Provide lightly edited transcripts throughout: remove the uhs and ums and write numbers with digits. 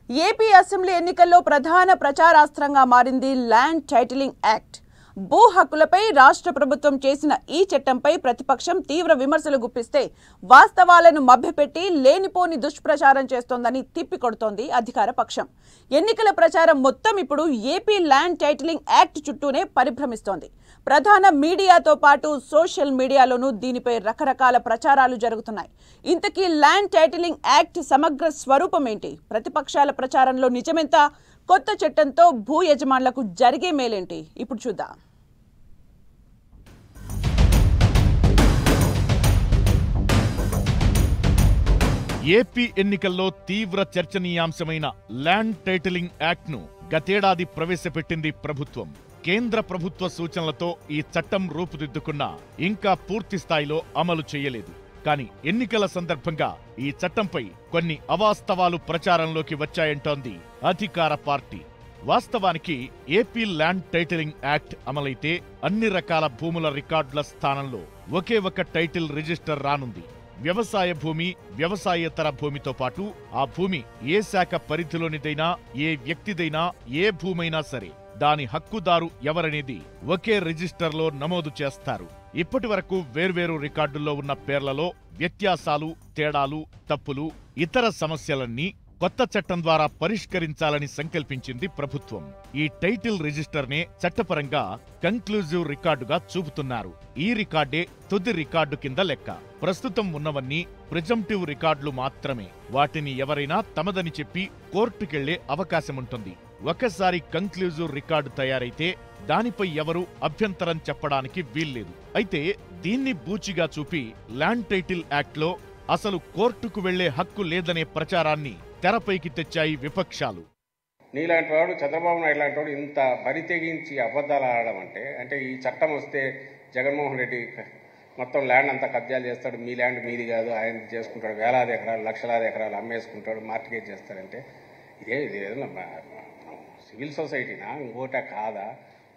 AP assembly ఎన్నికల్లో ప్రధాన ప్రచారాస్త్రంగా మారింది ల్యాండ్ టైటిలింగ్ యాక్ట్. భూ హక్కులపై రాష్ట్ర ప్రభుత్వం చేసిన ఈ చట్టంపై ప్రతిపక్షం తీవ్ర విమర్శలు గుప్పిస్తే వాస్తవాలను మభ్యపెట్టి లేనిపోని దుష్ప్రచారం చేస్తోందని తిప్పికొడుతోంది అధికార పక్షం. ఎన్నికల ప్రచారం మొత్తం ఇప్పుడు ఏపీ ల్యాండ్ టైటిలింగ్ యాక్ట్ చుట్టూనే పరిభ్రమిస్తోంది. ప్రధాన మీడియాతో పాటు సోషల్ మీడియాలోనూ దీనిపై రకరకాల ప్రచారాలు జరుగుతున్నాయి. ఇంతకీ ల్యాండ్ టైటిలింగ్ యాక్ట్ సమగ్ర స్వరూపం ఏంటి? ప్రతిపక్షాల ప్రచారంలో నిజమెంత? కొత్త చట్టంతో భూ యజమానులకు జరిగే మేలేంటి? ఇప్పుడు చూద్దాం. ఏపీ ఎన్నికల్లో తీవ్ర చర్చనీయాంశమైన ల్యాండ్ టైటిలింగ్ యాక్ట్ ను గతేడాది ప్రవేశపెట్టింది ప్రభుత్వం. కేంద్ర ప్రభుత్వ సూచనలతో ఈ చట్టం రూపుదిద్దుకున్నా ఇంకా పూర్తి స్థాయిలో అమలు చేయలేదు. కానీ ఎన్నికల సందర్భంగా ఈ చట్టంపై కొన్ని అవాస్తవాలు ప్రచారంలోకి వచ్చాయంటోంది అధికార పార్టీ. వాస్తవానికి ఏపీ ల్యాండ్ టైటిలింగ్ యాక్ట్ అమలైతే అన్ని రకాల భూముల రికార్డుల స్థానంలో ఒకే ఒక టైటిల్ రిజిస్టర్ రానుంది. వ్యవసాయ భూమి, వ్యవసాయేతర భూమితో పాటు ఆ భూమి ఏ శాఖ పరిధిలోనిదైనా, ఏ వ్యక్తిదైనా, ఏ భూమైనా సరే దాని హక్కుదారు ఎవరనేది ఒకే రిజిస్టర్లో నమోదు చేస్తారు. ఇప్పటి వరకు వేర్వేరు రికార్డుల్లో ఉన్న పేర్లలో వ్యత్యాసాలు, తేడాలు, తప్పులు, ఇతర సమస్యలన్నీ కొత్త చట్టం ద్వారా పరిష్కరించాలని సంకల్పించింది ప్రభుత్వం. ఈ టైటిల్ రిజిస్టర్నే చట్టపరంగా కంక్లూజివ్ రికార్డుగా చూపుతున్నారు. ఈ రికార్డే తుది రికార్డు కింద లెక్క. ప్రస్తుతం ఉన్నవన్నీ ప్రిజంప్టివ్ రికార్డులు మాత్రమే. వాటిని ఎవరైనా తమదని చెప్పి కోర్టుకెళ్లే అవకాశముంటుంది. ఒకసారి కంక్లూజివ్ రికార్డు తయారైతే దానిపై ఎవరూ అభ్యంతరం చెప్పడానికి వీల్లేదు. అయితే దీన్ని బూచిగా చూపి ల్యాండ్ టైటిల్ యాక్ట్లో అసలు కోర్టుకు వెళ్లే హక్కు లేదనే ప్రచారాన్ని తెరపైకి తెచ్చాయి విపక్షాలు. నీలాంటి వాడు, చంద్రబాబు నాయుడు లాంటి వాడు ఇంత బరి తెగించి అబద్ధాలు ఆడడం అంటే ఈ చట్టం వస్తే జగన్మోహన్ రెడ్డి మొత్తం ల్యాండ్ అంతా కబ్జాలు చేస్తాడు, మీ ల్యాండ్ మీది కాదు, ఆయన చేసుకుంటాడు, వేలాది ఎకరాలు, లక్షలాది ఎకరాలు అమ్మేసుకుంటాడు, మార్టిగేజ్ చేస్తాడంటే ఇదేదన్నా సివిల్ సొసైటీనా, ఇంకోట కాదా?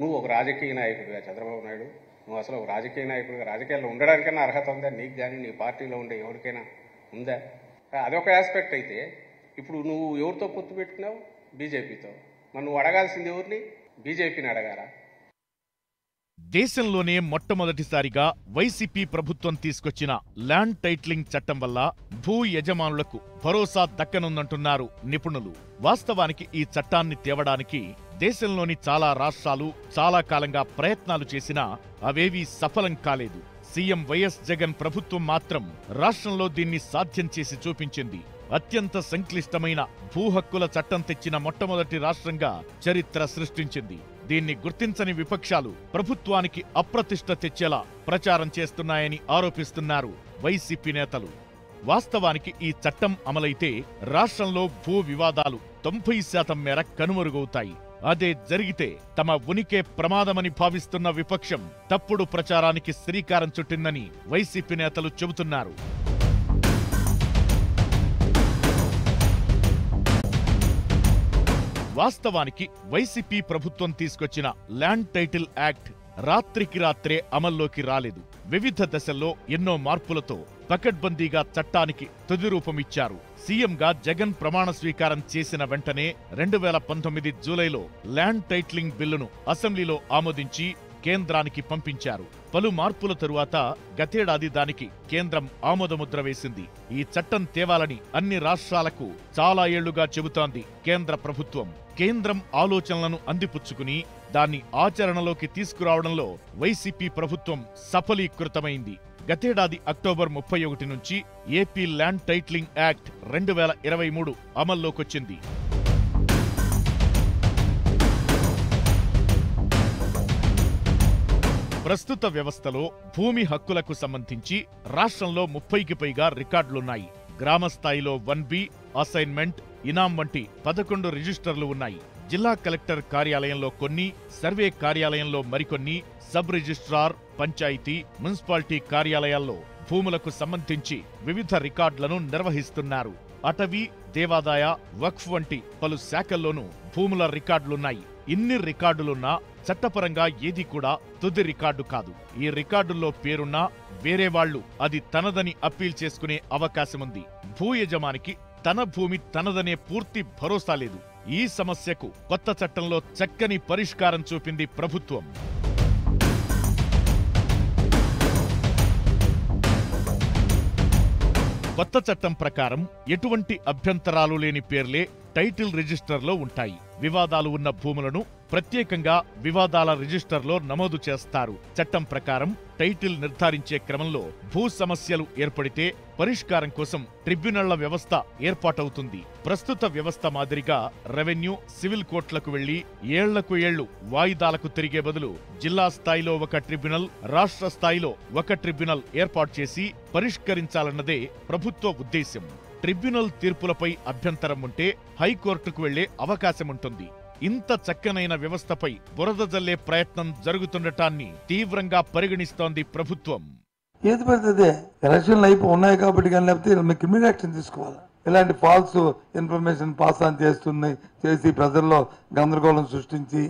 నువ్వు ఒక రాజకీయ నాయకుడిగా చంద్రబాబు నాయుడు, నువ్వు అసలు ఒక రాజకీయ నాయకుడిగా రాజకీయాల్లో ఉండడానికైనా అర్హత ఉందా నీకు కానీ, నీ పార్టీలో ఉండే ఎవరికైనా ఉందా? అదొక ఆస్పెక్ట్ అయితే ఇప్పుడు నువ్వు ఎవరితో పొత్తు పెట్టుకున్నావు? బీజేపీతో. మరి నువ్వు అడగాల్సింది ఎవరిని? బీజేపీని అడగారా? దేశంలోనే మొట్టమొదటిసారిగా వైసీపీ ప్రభుత్వం తీసుకొచ్చిన ల్యాండ్ టైటిలింగ్ చట్టం వల్ల భూ యజమానులకు భరోసా దక్కనుందంటున్నారు నిపుణులు. వాస్తవానికి ఈ చట్టాన్ని తేవడానికి దేశంలోని చాలా రాష్ట్రాలు చాలా కాలంగా ప్రయత్నాలు చేసినా అవేవీ సఫలం కాలేదు. సీఎం వైఎస్ జగన్ ప్రభుత్వం మాత్రం రాష్ట్రంలో దీన్ని సాధ్యం చేసి చూపించింది. అత్యంత సంక్లిష్టమైన భూ హక్కుల చట్టం తెచ్చిన మొట్టమొదటి రాష్ట్రంగా చరిత్ర సృష్టించింది. దీన్ని గుర్తించని విపక్షాలు ప్రభుత్వానికి అప్రతిష్ట తెచ్చేలా ప్రచారం చేస్తున్నాయని ఆరోపిస్తున్నారు వైసీపీ నేతలు. వాస్తవానికి ఈ చట్టం అమలైతే రాష్ట్రంలో భూ వివాదాలు 90% మేర కనుమరుగవుతాయి. అదే జరిగితే తమ ఉనికే ప్రమాదమని భావిస్తున్న విపక్షం తప్పుడు ప్రచారానికి శ్రీకారం చుట్టిందని వైసీపీ నేతలు చెబుతున్నారు. వాస్తవానికి వైసీపీ ప్రభుత్వం తీసుకొచ్చిన ల్యాండ్ టైటిల్ యాక్ట్ రాత్రికి రాత్రే అమల్లోకి రాలేదు. వివిధ దశల్లో ఎన్నో మార్పులతో పకడ్బందీగా చట్టానికి తుది రూపమిచ్చారు. సీఎంగా జగన్ ప్రమాణ స్వీకారం చేసిన వెంటనే 2019 జూలైలో ల్యాండ్ టైటిలింగ్ బిల్లును అసెంబ్లీలో ఆమోదించి కేంద్రానికి పంపించారు. పలు మార్పుల తరువాత గతేడాది దానికి కేంద్రం ఆమోదముద్ర వేసింది. ఈ చట్టం తేవాలని అన్ని రాష్ట్రాలకు చాలా ఏళ్లుగా చెబుతోంది కేంద్ర ప్రభుత్వం. కేంద్రం ఆలోచనలను అందిపుచ్చుకుని దాన్ని ఆచరణలోకి తీసుకురావడంలో వైసీపీ ప్రభుత్వం సఫలీకృతమైంది. గతేడాది అక్టోబర్ 31 నుంచి ఏపీ ల్యాండ్ టైటిలింగ్ యాక్ట్ 2023 అమల్లోకొచ్చింది. ప్రస్తుత వ్యవస్థలో భూమి హక్కులకు సంబంధించి రాష్ట్రంలో 30కి పైగా రికార్డులున్నాయి. గ్రామస్థాయిలో 1B, అసైన్మెంట్, ఇనాం వంటి 11 రిజిస్టర్లు ఉన్నాయి. జిల్లా కలెక్టర్ కార్యాలయంలో కొన్ని, సర్వే కార్యాలయంలో మరికొన్ని, సబ్ రిజిస్ట్రార్, పంచాయతీ, మున్సిపాలిటీ కార్యాలయాల్లో భూములకు సంబంధించి వివిధ రికార్డులను నిర్వహిస్తున్నారు. అటవీ, దేవాదాయ, వక్ఫ్ వంటి పలు శాఖల్లోనూ భూముల రికార్డులున్నాయి. ఇన్ని రికార్డులున్నా చట్టపరంగా ఏది కూడా తుది రికార్డు కాదు. ఈ రికార్డుల్లో పేరున్నా వేరే వాళ్లు అది తనదని అప్పీల్ చేసుకునే అవకాశముంది. భూ యజమానికి తన భూమి తనదనే పూర్తి భరోసా లేదు. ఈ సమస్యకు కొత్త చట్టంలో చక్కని పరిష్కారం చూపింది ప్రభుత్వం. కొత్త చట్టం ప్రకారం ఎటువంటి అభ్యంతరాలు లేని పేర్లే టైటిల్ రిజిస్టర్లో ఉంటాయి. వివాదాలు ఉన్న భూములను ప్రత్యేకంగా వివాదాల రిజిస్టర్లో నమోదు చేస్తారు. చట్టం ప్రకారం టైటిల్ నిర్ధారించే క్రమంలో భూ సమస్యలు ఏర్పడితే పరిష్కారం కోసం ట్రిబ్యునళ్ల వ్యవస్థ ఏర్పాటవుతుంది. ప్రస్తుత వ్యవస్థ మాదిరిగా రెవెన్యూ, సివిల్ కోర్టులకు వెళ్లి ఏళ్లకు ఏళ్లు వాయిదాలకు తిరిగే బదులు జిల్లా స్థాయిలో ఒక ట్రిబ్యునల్, రాష్ట్ర స్థాయిలో ఒక ట్రిబ్యునల్ ఏర్పాటు చేసి పరిష్కరించాలన్నదే ప్రభుత్వ ఉద్దేశ్యం. ట్రిబ్యునల్ తీర్పులపై అభ్యంతరం ఉంటే హైకోర్టుకు వెళ్లే అవకాశముంటుంది. ఇంత చక్కనైన వ్యవస్థపై బురద జల్లే ప్రయత్నం జరుగుతుండటాన్ని తీవ్రంగా పరిగణిస్తోంది ప్రభుత్వం. ఏది పడితే ఎలక్షన్లు ఉన్నాయి కాబట్టి కానీ లేకపోతే క్రిమినల్ యాక్షన్ తీసుకోవాలి. ఇలాంటి ఫాల్స్ ఇన్ఫర్మేషన్ పాస్ ఆన్ చేసి ప్రజల్లో గందరగోళం సృష్టించి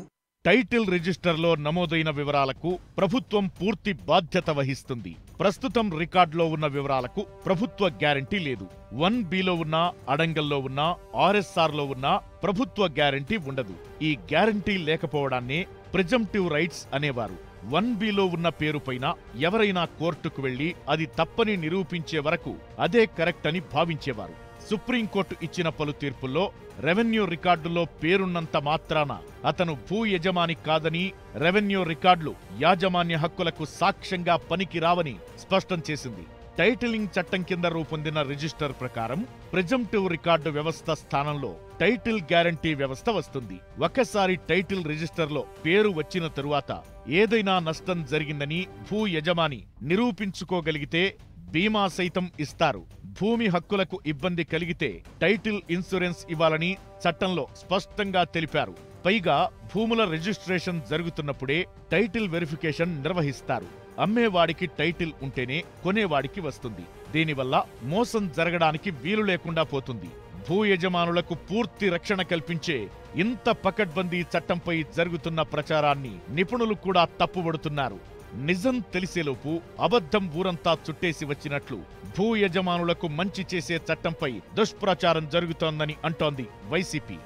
టైటిల్ రిజిస్టర్లో నమోదైన వివరాలకు ప్రభుత్వం పూర్తి బాధ్యత వహిస్తుంది. ప్రస్తుతం రికార్డులో ఉన్న వివరాలకు ప్రభుత్వ గ్యారంటీ లేదు. 1బిలో ఉన్నా, అడంగల్లో ఉన్నా, ఆర్ఎస్ఆర్లో ఉన్నా ప్రభుత్వ గ్యారంటీ ఉండదు. ఈ గ్యారంటీ లేకపోవడాన్నే ప్రిజంప్టివ్ రైట్స్ అనేవారు. 1బిలో ఉన్న పేరుపైన ఎవరైనా కోర్టుకు వెళ్లి అది తప్పని నిరూపించే వరకు అదే కరెక్ట్ అని భావించేవారు. సుప్రీంకోర్టు ఇచ్చిన పలు తీర్పుల్లో రెవెన్యూ రికార్డులో పేరున్నంత మాత్రాన అతను భూ యజమాని కాదని, రెవెన్యూ రికార్డులు యాజమాన్య హక్కులకు సాక్ష్యంగా పనికి రావని స్పష్టం చేసింది. టైటిలింగ్ చట్టం కింద రూపొందిన రిజిస్టర్ ప్రకారం ప్రిజంప్టివ్ రికార్డు వ్యవస్థ స్థానంలో టైటిల్ గ్యారంటీ వ్యవస్థ వస్తుంది. ఒకసారి టైటిల్ రిజిస్టర్లో పేరు వచ్చిన తరువాత ఏదైనా నష్టం జరిగిందని భూ యజమాని నిరూపించుకోగలిగితే బీమా సైతం ఇస్తారు. భూమి హక్కులకు ఇబ్బంది కలిగితే టైటిల్ ఇన్సూరెన్స్ ఇవ్వాలని చట్టంలో స్పష్టంగా తెలిపారు. పైగా భూముల రిజిస్ట్రేషన్ జరుగుతున్నప్పుడే టైటిల్ వెరిఫికేషన్ నిర్వహిస్తారు. అమ్మేవాడికి టైటిల్ ఉంటేనే కొనేవాడికి వస్తుంది. దీనివల్ల మోసం జరగడానికి వీలు లేకుండా పోతుంది. భూ యజమానులకు పూర్తి రక్షణ కల్పించే ఇంత పకడ్బందీ చట్టంపై జరుగుతున్న ప్రచారాన్ని నిపుణులు కూడా తప్పుబడుతున్నారు. నిజం తెలిసేలోపు అబద్ధం ఊరంతా చుట్టేసి వచ్చినట్లు భూ యజమానులకు మంచి చేసే చట్టంపై దుష్ప్రచారం జరుగుతోందని అంటోంది వైసీపీ.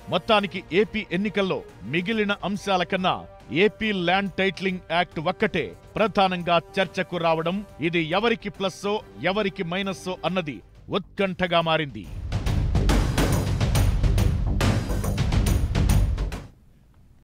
మొత్తానికి ఏపీ ఎన్నికల్లో మిగిలిన అంశాల కన్నా ఏపీ ల్యాండ్ టైటిలింగ్ యాక్ట్ ఒక్కటే ప్రధానంగా చర్చకు రావడం, ఇది ఎవరికి ప్లస్సో ఎవరికి మైనస్సో అన్నది ఉత్కంఠగా మారింది.